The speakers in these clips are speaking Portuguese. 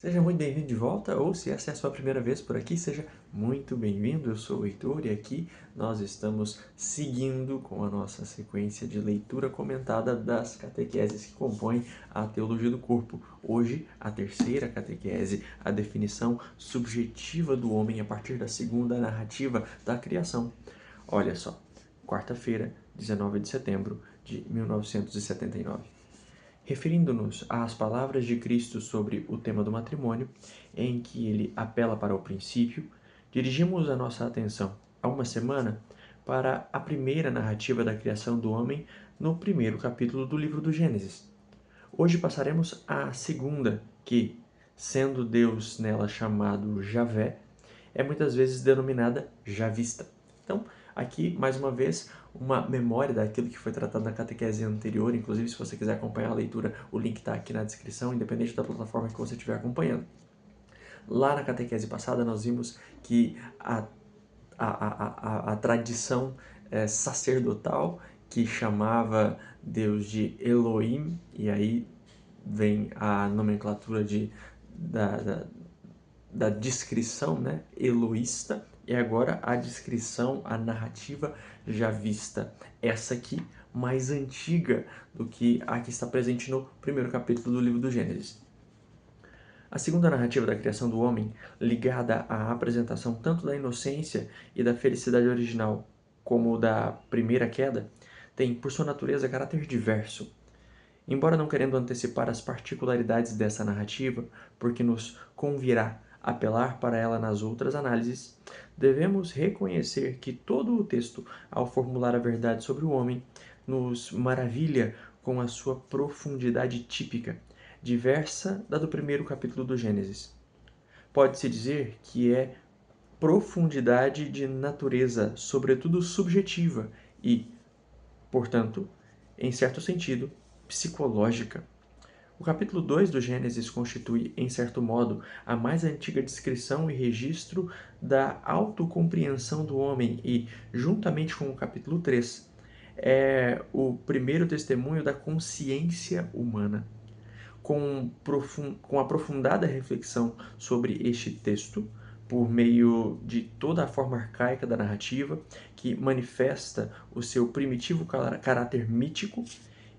Seja muito bem-vindo de volta, ou se essa é a sua primeira vez por aqui, seja muito bem-vindo. Eu sou o Heitor e aqui nós estamos seguindo com a nossa sequência de leitura comentada das catequeses que compõem a Teologia do Corpo. Hoje, a terceira catequese, a definição subjetiva do homem a partir da segunda narrativa da criação. Olha só, quarta-feira, 19 de setembro de 1979. Referindo-nos às palavras de Cristo sobre o tema do matrimônio, em que ele apela para o princípio, dirigimos a nossa atenção há uma semana para a primeira narrativa da criação do homem no primeiro capítulo do livro do Gênesis. Hoje passaremos à segunda, que, sendo Deus nela chamado Javé, é muitas vezes denominada Javista. Então, aqui, mais uma vez, uma memória daquilo que foi tratado na catequese anterior. Inclusive, se você quiser acompanhar a leitura, o link está aqui na descrição, independente da plataforma que você estiver acompanhando. Lá na catequese passada, nós vimos que a tradição sacerdotal, que chamava Deus de Elohim, e aí vem a nomenclatura da descrição, né, eloísta, e agora a descrição, a narrativa javista. Essa aqui, mais antiga do que a que está presente no primeiro capítulo do livro do Gênesis. A segunda narrativa da criação do homem, ligada à apresentação tanto da inocência e da felicidade original, como da primeira queda, tem, por sua natureza, caráter diverso. Embora não querendo antecipar as particularidades dessa narrativa, porque nos convirá apelar para ela nas outras análises, devemos reconhecer que todo o texto, ao formular a verdade sobre o homem, nos maravilha com a sua profundidade típica, diversa da do primeiro capítulo do Gênesis. Pode-se dizer que é profundidade de natureza, sobretudo subjetiva e, portanto, em certo sentido, psicológica. O capítulo 2 do Gênesis constitui, em certo modo, a mais antiga descrição e registro da autocompreensão do homem e, juntamente com o capítulo 3, é o primeiro testemunho da consciência humana. Com aprofundada reflexão sobre este texto, por meio de toda a forma arcaica da narrativa, que manifesta o seu primitivo caráter mítico,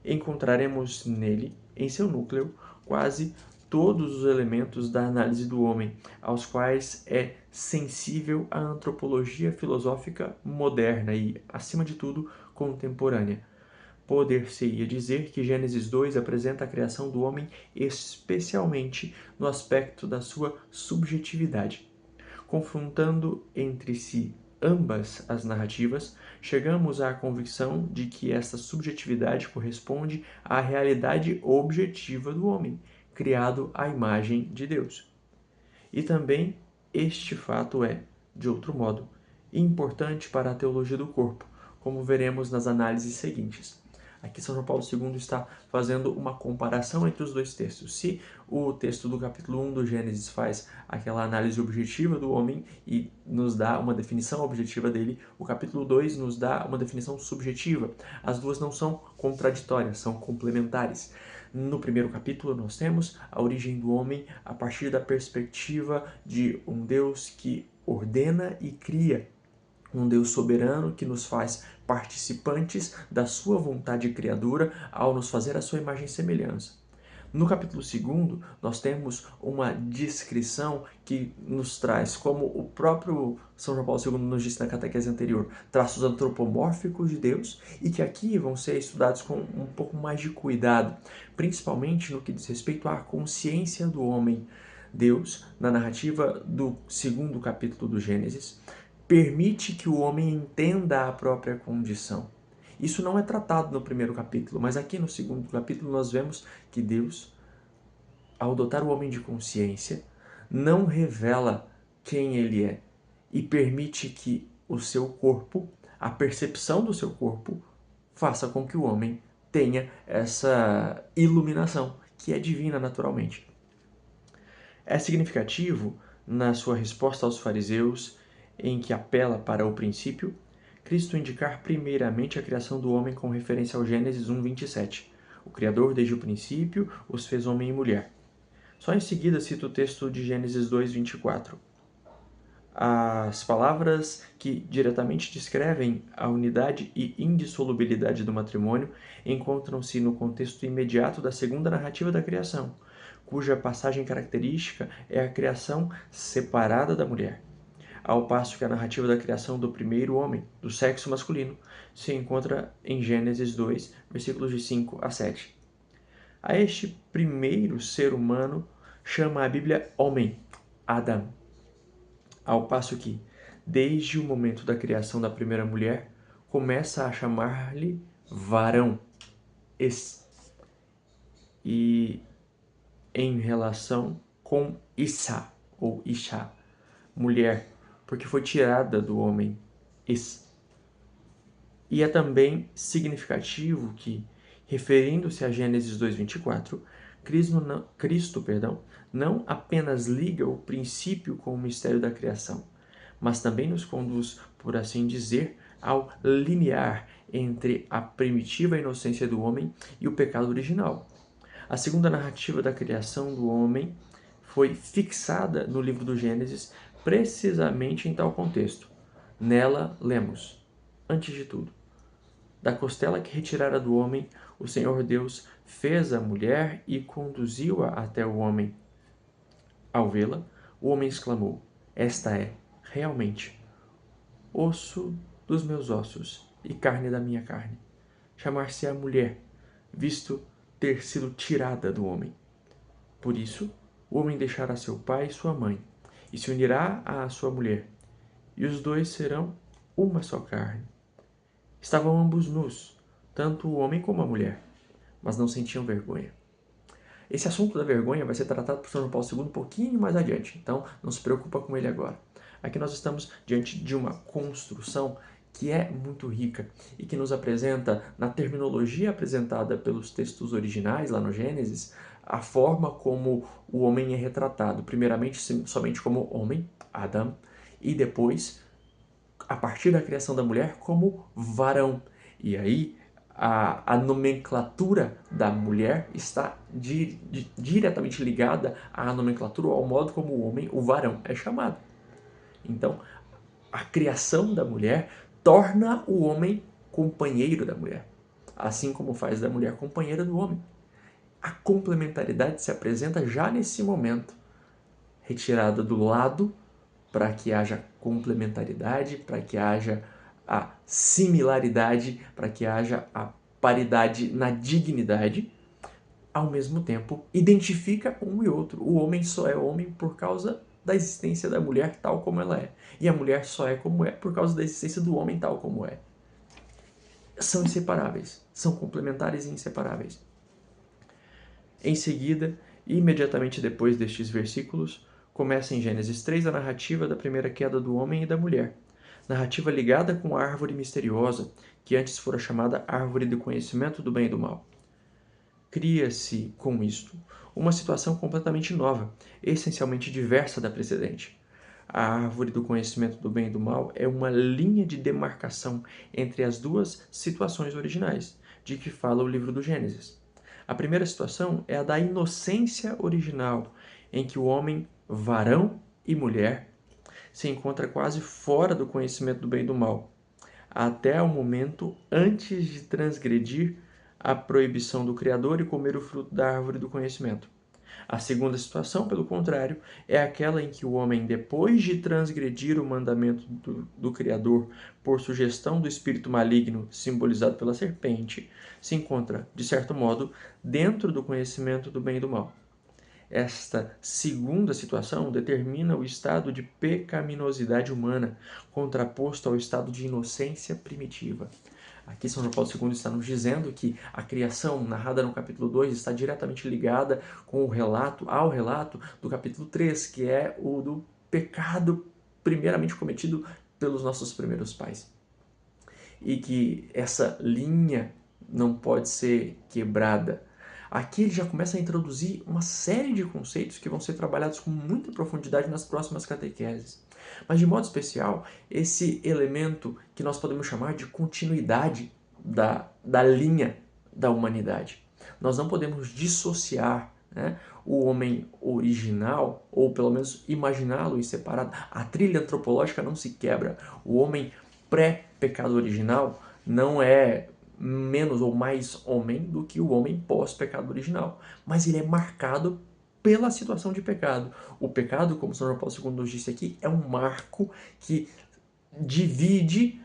encontraremos nele, em seu núcleo, quase todos os elementos da análise do homem, aos quais é sensível a antropologia filosófica moderna e, acima de tudo, contemporânea. Poder-se-ia dizer que Gênesis 2 apresenta a criação do homem especialmente no aspecto da sua subjetividade. Confrontando entre si ambas as narrativas, chegamos à convicção de que esta subjetividade corresponde à realidade objetiva do homem, criado à imagem de Deus. E também este fato é, de outro modo, importante para a teologia do corpo, como veremos nas análises seguintes. Aqui São João Paulo II está fazendo uma comparação entre os dois textos. Se o texto do capítulo 1 do Gênesis faz aquela análise objetiva do homem e nos dá uma definição objetiva dele, o capítulo 2 nos dá uma definição subjetiva. As duas não são contraditórias, são complementares. No primeiro capítulo nós temos a origem do homem a partir da perspectiva de um Deus que ordena e cria, um Deus soberano que nos faz participantes da sua vontade criadora ao nos fazer a sua imagem e semelhança. No capítulo 2, nós temos uma descrição que nos traz, como o próprio São João Paulo II nos disse na catequese anterior, traços antropomórficos de Deus e que aqui vão ser estudados com um pouco mais de cuidado, principalmente no que diz respeito à consciência do homem. Deus, na narrativa do 2º capítulo do Gênesis, permite que o homem entenda a própria condição. Isso não é tratado no primeiro capítulo, mas aqui no 2º capítulo nós vemos que Deus, ao dotar o homem de consciência, não revela quem ele é e permite que o seu corpo, a percepção do seu corpo, faça com que o homem tenha essa iluminação, que é divina naturalmente. É significativo, na sua resposta aos fariseus, em que apela para o princípio, Cristo indicar primeiramente a criação do homem com referência ao Gênesis 1:27. O Criador, desde o princípio, os fez homem e mulher. Só em seguida cito o texto de Gênesis 2:24. As palavras que diretamente descrevem a unidade e indissolubilidade do matrimônio encontram-se no contexto imediato da segunda narrativa da criação, cuja passagem característica é a criação separada da mulher, ao passo que a narrativa da criação do primeiro homem, do sexo masculino, se encontra em Gênesis 2, versículos de 5 a 7. A este primeiro ser humano chama a Bíblia homem, Adão, ao passo que, desde o momento da criação da primeira mulher, começa a chamar-lhe varão, e em relação com Issa, ou Isha, mulher, porque foi tirada do homem, E é também significativo que, referindo-se a Gênesis 2:24, Cristo não apenas liga o princípio com o mistério da criação, mas também nos conduz, por assim dizer, ao limiar entre a primitiva inocência do homem e o pecado original. A segunda narrativa da criação do homem foi fixada no livro do Gênesis precisamente em tal contexto. Nela lemos, antes de tudo, da costela que retirara do homem, o Senhor Deus fez a mulher e conduziu-a até o homem. Ao vê-la, o homem exclamou: Esta é, realmente, osso dos meus ossos e carne da minha carne. Chamar-se-á mulher, visto ter sido tirada do homem. Por isso, o homem deixará seu pai e sua mãe, e se unirá à sua mulher, e os dois serão uma só carne. Estavam ambos nus, tanto o homem como a mulher, mas não sentiam vergonha. Esse assunto da vergonha vai ser tratado por São João Paulo II um pouquinho mais adiante, então não se preocupa com ele agora. Aqui nós estamos diante de uma construção que é muito rica e que nos apresenta, na terminologia apresentada pelos textos originais lá no Gênesis, a forma como o homem é retratado. Primeiramente, somente como homem, Adão, e depois, a partir da criação da mulher, como varão. E aí, a nomenclatura da mulher está diretamente ligada à nomenclatura, ao modo como o homem, o varão, é chamado. Então, a criação da mulher torna o homem companheiro da mulher, assim como faz da mulher companheira do homem. A complementaridade se apresenta já nesse momento, retirada do lado para que haja complementaridade, para que haja a similaridade, para que haja a paridade na dignidade, ao mesmo tempo identifica um e outro. O homem só é homem por causa da existência da mulher tal como ela é, e a mulher só é como é por causa da existência do homem tal como é. São inseparáveis, são complementares e inseparáveis. Em seguida, imediatamente depois destes versículos, começa em Gênesis 3 a narrativa da primeira queda do homem e da mulher, narrativa ligada com a árvore misteriosa, que antes fora chamada árvore do conhecimento do bem e do mal. Cria-se, com isto, uma situação completamente nova, essencialmente diversa da precedente. A árvore do conhecimento do bem e do mal é uma linha de demarcação entre as duas situações originais, de que fala o livro do Gênesis. A primeira situação é a da inocência original, em que o homem, varão e mulher, se encontra quase fora do conhecimento do bem e do mal, até o momento antes de transgredir a proibição do Criador e comer o fruto da árvore do conhecimento. A segunda situação, pelo contrário, é aquela em que o homem, depois de transgredir o mandamento do Criador por sugestão do espírito maligno simbolizado pela serpente, se encontra, de certo modo, dentro do conhecimento do bem e do mal. Esta segunda situação determina o estado de pecaminosidade humana, contraposto ao estado de inocência primitiva. Aqui São João Paulo II está nos dizendo que a criação narrada no capítulo 2 está diretamente ligada com ao relato do capítulo 3, que é o do pecado primeiramente cometido pelos nossos primeiros pais. E que essa linha não pode ser quebrada. Aqui ele já começa a introduzir uma série de conceitos que vão ser trabalhados com muita profundidade nas próximas catequeses. Mas, de modo especial, esse elemento que nós podemos chamar de continuidade da linha da humanidade. Nós não podemos dissociar né? O homem original, ou pelo menos imaginá-lo em separado, a trilha antropológica não se quebra. O homem pré-pecado original não é menos ou mais homem do que o homem pós-pecado original, mas ele é marcado pela situação de pecado. O pecado, como o São João Paulo II nos disse aqui, é um marco que divide,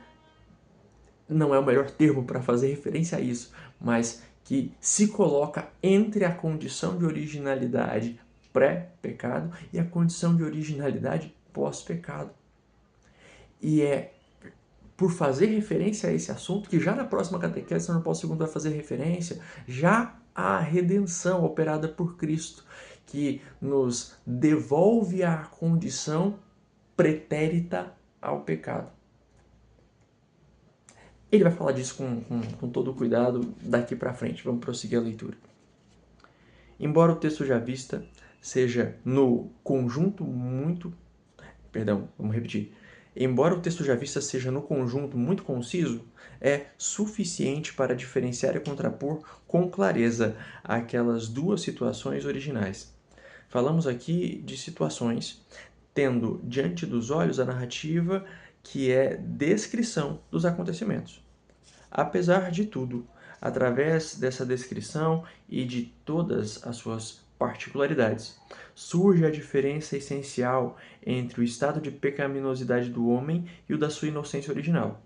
não é o melhor termo para fazer referência a isso, mas que se coloca entre a condição de originalidade pré-pecado e a condição de originalidade pós-pecado. E é por fazer referência a esse assunto que já na próxima catequese São João Paulo II vai fazer referência já à redenção operada por Cristo, que nos devolve a condição pretérita ao pecado. Ele vai falar disso com todo o cuidado daqui para frente. Vamos prosseguir a leitura. Embora o texto já vista seja no conjunto muito... Perdão, vamos repetir. Embora o texto já vista seja no conjunto muito conciso, é suficiente para diferenciar e contrapor com clareza aquelas duas situações originais. Falamos aqui de situações tendo diante dos olhos a narrativa que é descrição dos acontecimentos. Apesar de tudo, através dessa descrição e de todas as suas particularidades, surge a diferença essencial entre o estado de pecaminosidade do homem e o da sua inocência original.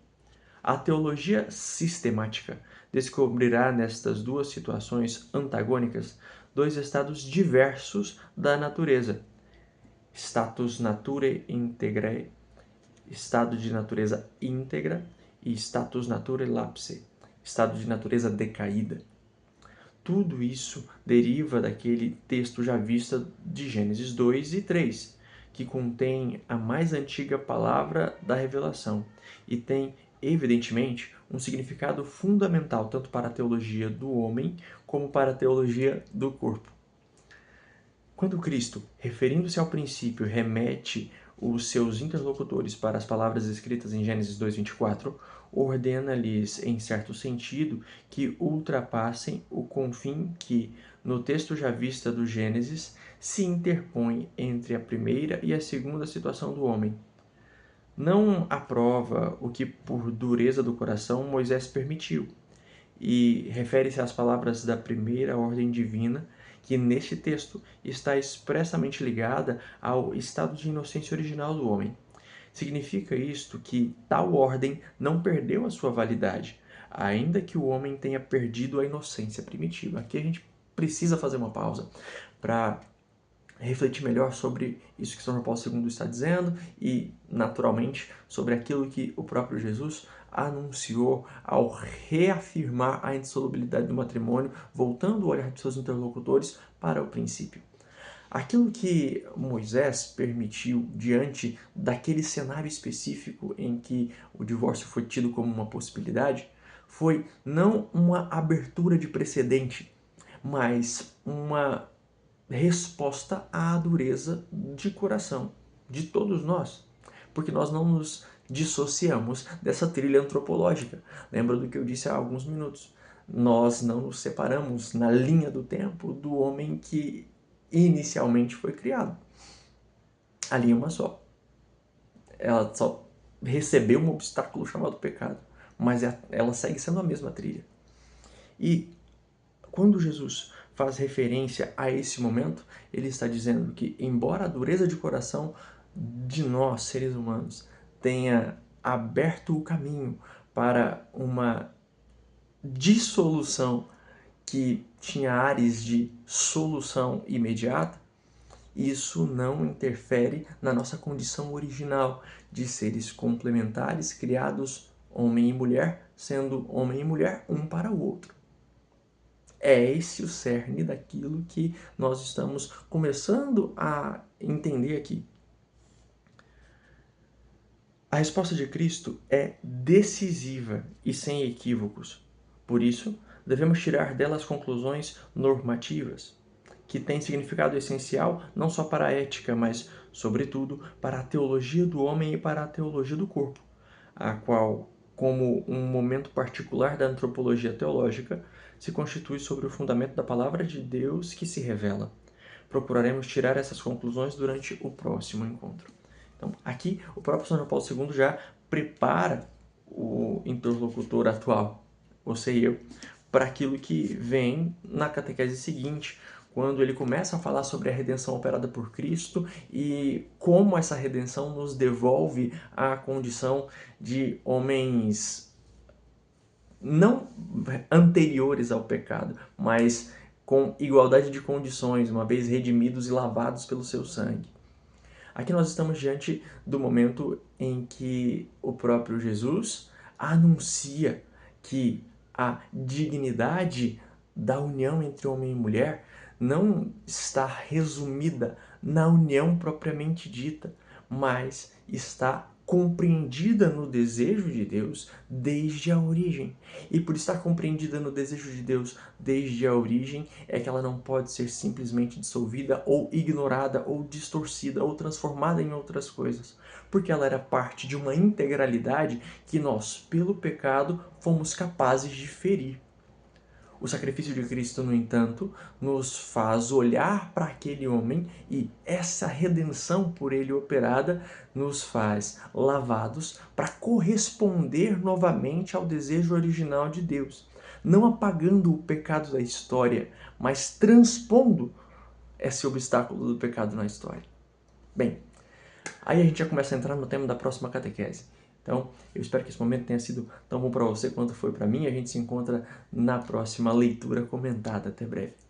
A teologia sistemática descobrirá nestas duas situações antagônicas dois estados diversos da natureza: status naturae integrae, estado de natureza íntegra, e status naturae lapse, estado de natureza decaída. Tudo isso deriva daquele texto já visto de Gênesis 2 e 3, que contém a mais antiga palavra da revelação e tem, evidentemente, um significado fundamental tanto para a teologia do homem como para a teologia do corpo. Quando Cristo, referindo-se ao princípio, remete os seus interlocutores para as palavras escritas em Gênesis 2:24, ordena-lhes, em certo sentido, que ultrapassem o confim que, no texto já vista do Gênesis, se interpõe entre a primeira e a segunda situação do homem. Não aprova o que, por dureza do coração, Moisés permitiu, e refere-se às palavras da primeira ordem divina, que neste texto está expressamente ligada ao estado de inocência original do homem. Significa isto que tal ordem não perdeu a sua validade, ainda que o homem tenha perdido a inocência primitiva. Aqui a gente precisa fazer uma pausa para refletir melhor sobre isso que São João Paulo II está dizendo e, naturalmente, sobre aquilo que o próprio Jesus anunciou ao reafirmar a indissolubilidade do matrimônio, voltando o olhar de seus interlocutores para o princípio. Aquilo que Moisés permitiu diante daquele cenário específico em que o divórcio foi tido como uma possibilidade foi não uma abertura de precedente, mas uma resposta à dureza de coração de todos nós, porque nós não nos dissociamos dessa trilha antropológica. Lembra do que eu disse há alguns minutos? Nós não nos separamos na linha do tempo do homem que inicialmente foi criado. A linha é uma só. Ela só recebeu um obstáculo chamado pecado, mas ela segue sendo a mesma trilha. E quando Jesus faz referência a esse momento, ele está dizendo que, embora a dureza de coração de nós, seres humanos, tenha aberto o caminho para uma dissolução que tinha ares de solução imediata, isso não interfere na nossa condição original de seres complementares, criados homem e mulher, sendo homem e mulher um para o outro. É esse o cerne daquilo que nós estamos começando a entender aqui. A resposta de Cristo é decisiva e sem equívocos. Por isso, devemos tirar dela as conclusões normativas, que têm significado essencial não só para a ética, mas, sobretudo, para a teologia do homem e para a teologia do corpo, a qual como um momento particular da antropologia teológica, se constitui sobre o fundamento da palavra de Deus que se revela. Procuraremos tirar essas conclusões durante o próximo encontro. Então, aqui, o próprio São João Paulo II já prepara o interlocutor atual, você e eu, para aquilo que vem na catequese seguinte, quando ele começa a falar sobre a redenção operada por Cristo e como essa redenção nos devolve à condição de homens não anteriores ao pecado, mas com igualdade de condições, uma vez redimidos e lavados pelo seu sangue. Aqui nós estamos diante do momento em que o próprio Jesus anuncia que a dignidade da união entre homem e mulher não está resumida na união propriamente dita, mas está compreendida no desejo de Deus desde a origem. E por estar compreendida no desejo de Deus desde a origem, é que ela não pode ser simplesmente dissolvida ou ignorada ou distorcida ou transformada em outras coisas, porque ela era parte de uma integralidade que nós, pelo pecado, fomos capazes de ferir. O sacrifício de Cristo, no entanto, nos faz olhar para aquele homem e essa redenção por ele operada nos faz lavados para corresponder novamente ao desejo original de Deus, não apagando o pecado da história, mas transpondo esse obstáculo do pecado na história. Bem, aí a gente já começa a entrar no tema da próxima catequese. Então, eu espero que esse momento tenha sido tão bom para você quanto foi para mim. A gente se encontra na próxima leitura comentada. Até breve.